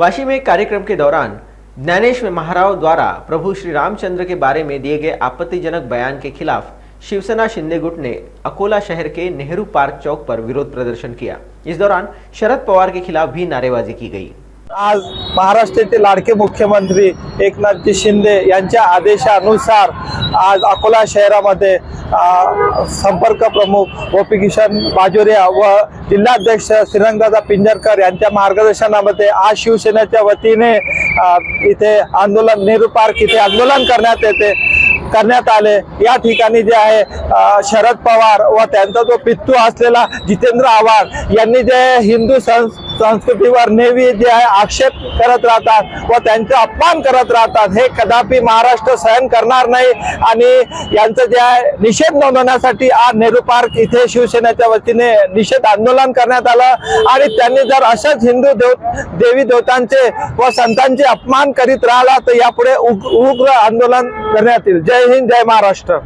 वाशी में एक कार्यक्रम के दौरान ज्ञानेश महाराव द्वारा प्रभु श्री रामचंद्र के बारे में दिए गए आपत्तिजनक बयान के खिलाफ शिवसेना शिंदे गुट ने अकोला शहर के नेहरू पार्क चौक पर विरोध प्रदर्शन किया। इस दौरान शरद पवार के खिलाफ भी नारेबाजी की गई। आज महाराष्ट्राचे लाडके मुख्यमंत्री एकनाथजी शिंदे यांच्या आदेशानुसार आज अकोला शहरामध्ये संपर्क प्रमुख गोपीकिशन बाजोरिया व जिल्हाध्यक्ष श्रीरंगदादा पिंजरकर यांच्या मार्गदर्शनामध्ये आज शिवसेनेच्या वतीने इथे आंदोलन नेहरू पार्क इथे आंदोलन करण्यात आले। या ठिकाणी जे आहे शरद पवार व त्यांचा जो पितू असलेला जितेंद्र आव्हाड यांनी जे हिंदू संस्कृतीवर नेहमी जे आहे आक्षेप करत राहतात व त्यांचा अपमान करत राहतात, हे कदापि महाराष्ट्र सहन करणार नाही आणि यांचं जे आहे निषेध नोंदवण्यासाठी आज नेहरू पार्क इथे शिवसेनेच्या वतीने निषेध आंदोलन करण्यात आलं आणि त्यांनी जर अशाच हिंदू देवी देवतांचे व संतांचे अपमान करीत राहिला तर यापुढे उग्र आंदोलन करण्यात येईल। जय हिंद, जय महाराष्ट्र।